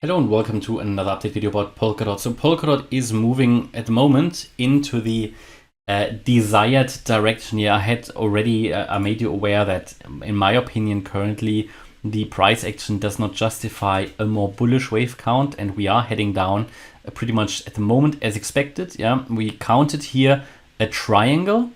Hello and welcome to another update video about Polkadot. So Polkadot is moving at the moment into the desired direction. Yeah, I made you aware that in my opinion currently the price action does not justify a more bullish wave count, and we are heading down pretty much at the moment as expected. Yeah, we counted here a triangle,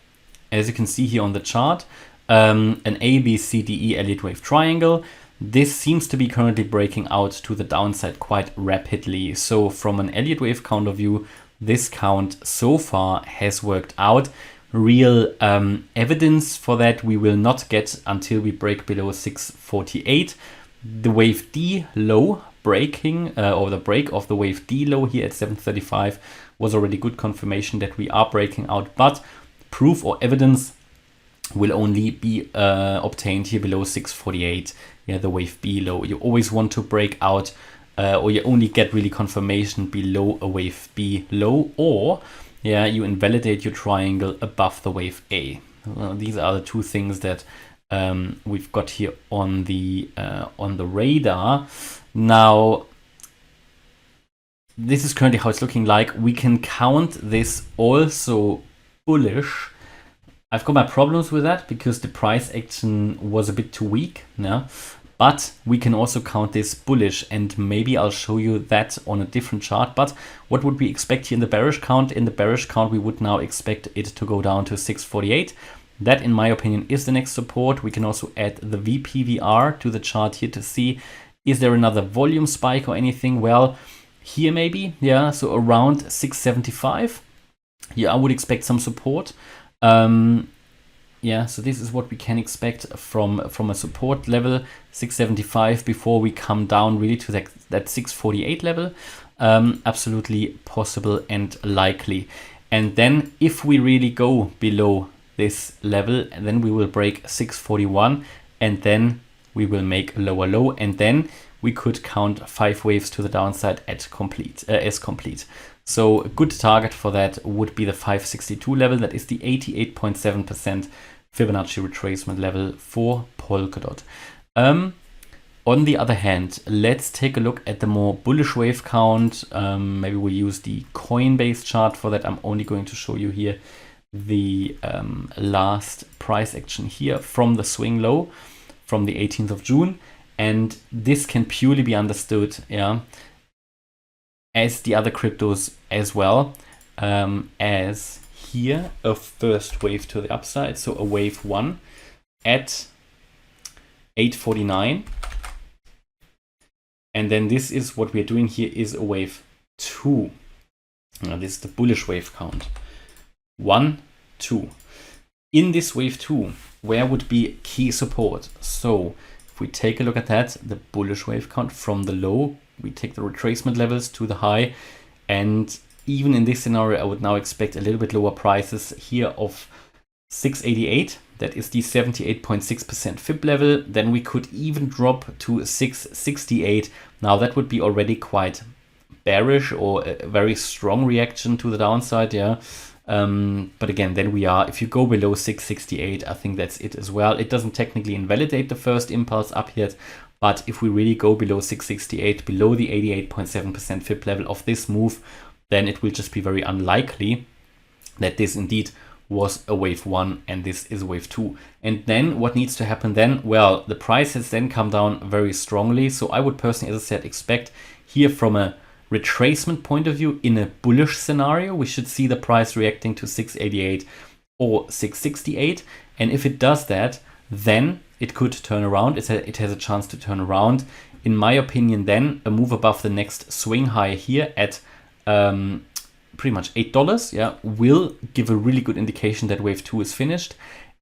as you can see here on the chart, an A, B, C, D, E Elliott Wave triangle. This seems to be currently breaking out to the downside quite rapidly. So from an Elliott Wave count of view, this count so far has worked out. Real evidence for that we will not get until we break below 648. The wave D low breaking, or the break of the wave D low here at 735 was already good confirmation that we are breaking out, but proof or evidence will only be obtained here below 648. Yeah, the wave B low. You always want to break out, or you only get really confirmation below a wave B low, or yeah, you invalidate your triangle above the wave A. These are the two things that we've got here on the radar. Now, this is currently how it's looking like. We can count this also bullish. I've got my problems with that because the price action was a bit too weak. Yeah? But we can also count this bullish, and maybe I'll show you that on a different chart. But what would we expect here in the bearish count? In the bearish count, we would now expect it to go down to 648. That, in my opinion, is the next support. We can also add the VPVR to the chart here to see, is there another volume spike or anything? Well, here maybe, yeah, so around 675. Yeah, I would expect some support. Yeah, so this is what we can expect from a support level, 675, before we come down really to that 648 level. Absolutely possible and likely. And then if we really go below this level, then we will break 641, and then we will make a lower low, and then we could count 5 waves to the downside as complete. So a good target for that would be the 562 level. That is the 88.7% Fibonacci retracement level for Polkadot. On the other hand, let's take a look at the more bullish wave count. Maybe we'll use the Coinbase chart for that. I'm only going to show you here the last price action here from the swing low from the 18th of June. And this can purely be understood, yeah, as the other cryptos as well, as here a first wave to the upside, so a wave 1 at 849, and then this is what we're doing here is a wave 2. Now this is the bullish wave count, 1, 2. In this wave 2, where would be key support? So if we take a look at that, the bullish wave count from the low, we take the retracement levels to the high, and even in this scenario, I would now expect a little bit lower prices here of 688. That is the 78.6% Fib level. Then we could even drop to 668. Now that would be already quite bearish, or a very strong reaction to the downside. Yeah. But again, then we are, if you go below 668, I think that's it as well. It doesn't technically invalidate the first impulse up yet, but if we really go below 668, below the 88.7% Fib level of this move, then it will just be very unlikely that this indeed was a wave 1 and this is wave 2. And then what needs to happen then? Well, the price has then come down very strongly. So I would personally, as I said, expect here from a retracement point of view, in a bullish scenario, we should see the price reacting to 688 or 668. And if it does that, then it could turn around. It has a chance to turn around. In my opinion, then a move above the next swing high here at pretty much $8, yeah, will give a really good indication that wave 2 is finished.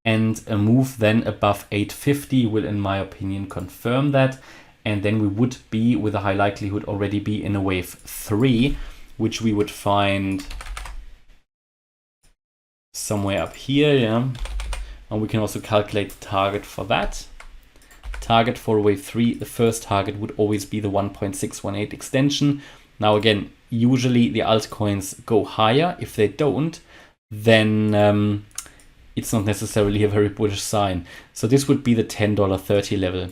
And a move then above 850 will, in my opinion, confirm that. And then we would be, with a high likelihood, already be in a wave 3, which we would find somewhere up here, yeah. And we can also calculate the target for that. Target for wave 3, the first target would always be the 1.618 extension. Now again, usually the altcoins go higher. If they don't, then it's not necessarily a very bullish sign. So this would be the $10.30 level,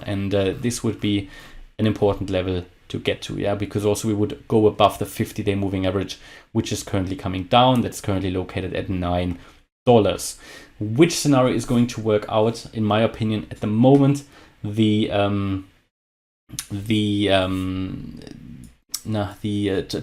and this would be an important level to get to, yeah, because also we would go above the 50-day moving average, which is currently coming down. That's currently located at $9. Which scenario is going to work out? In my opinion, at the moment, the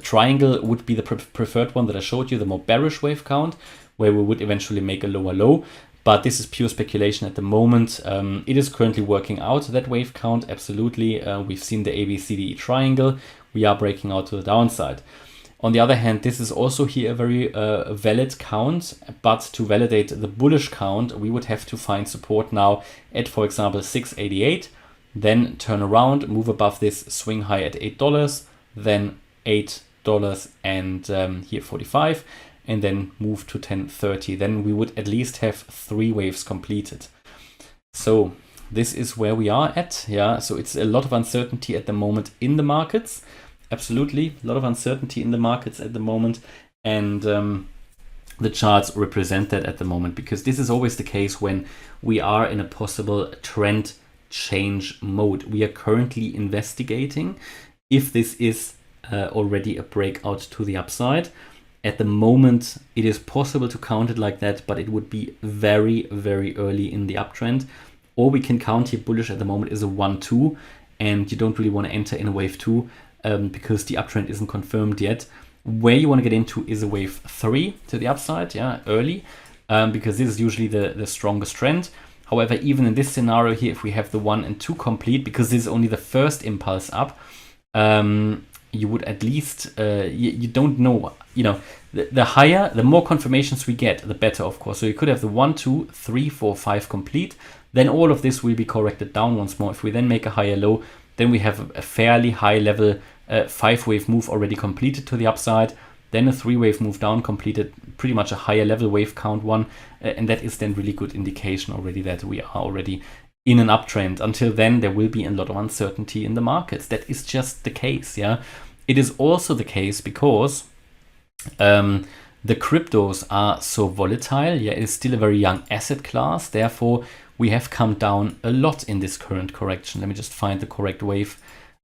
triangle would be the preferred one that I showed you, the more bearish wave count, where we would eventually make a lower low. But this is pure speculation at the moment. It is currently working out, that wave count, absolutely. We've seen the ABCDE triangle. We are breaking out to the downside. On the other hand, this is also here a very valid count, but to validate the bullish count, we would have to find support now at, for example, 688, then turn around, move above this swing high at $8, then $8 and here 45, and then move to 10.30. Then we would at least have 3 waves completed. So this is where we are at. Yeah, so it's a lot of uncertainty at the moment in the markets. Absolutely, a lot of uncertainty in the markets at the moment, and the charts represent that at the moment, because this is always the case when we are in a possible trend change mode. We are currently investigating if this is already a breakout to the upside. At the moment, it is possible to count it like that, but it would be very, very early in the uptrend. Or we can count here bullish at the moment is a 1-2, and you don't really want to enter in a wave 2 because the uptrend isn't confirmed yet. Where you want to get into is a wave 3 to the upside, yeah, early, because this is usually the strongest trend. However, even in this scenario here, if we have the 1 and 2 complete, because this is only the first impulse up, you would at least, you don't know, you know, the higher, the more confirmations we get, the better, of course. So you could have the 1, 2, 3, 4, 5 complete. Then all of this will be corrected down once more. If we then make a higher low, then we have a fairly high level 5-wave move already completed to the upside. Then a 3-wave move down completed, pretty much a higher level wave count one. And that is then really good indication already that we are already in an uptrend. Until then, there will be a lot of uncertainty in the markets. That is just the case, yeah. It is also the case because the cryptos are so volatile. Yeah, it is still a very young asset class. Therefore, we have come down a lot in this current correction. Let me just find the correct wave,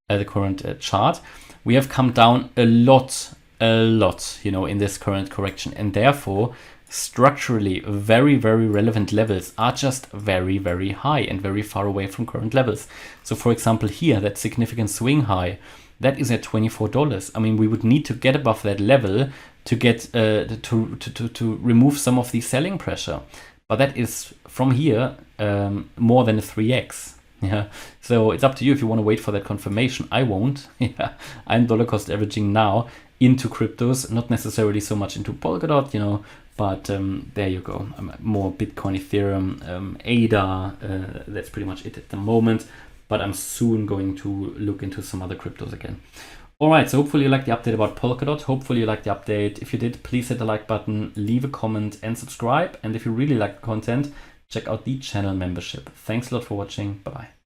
the current chart. We have come down a lot, you know, in this current correction. And therefore, structurally, very, very relevant levels are just very, very high and very far away from current levels. So, for example, here, that significant swing high, that is at $24. I mean, we would need to get above that level to get to remove some of the selling pressure. But that is from here more than a 3x. Yeah, so it's up to you if you want to wait for that confirmation. I won't. Yeah, I'm dollar cost averaging now into cryptos, not necessarily so much into Polkadot, you know. But there you go. More Bitcoin, Ethereum, ADA. That's pretty much it at the moment. But I'm soon going to look into some other cryptos again. All right, so hopefully you liked the update about Polkadot. Hopefully you liked the update. If you did, please hit the like button, leave a comment and subscribe. And if you really like the content, check out the channel membership. Thanks a lot for watching. Bye-bye.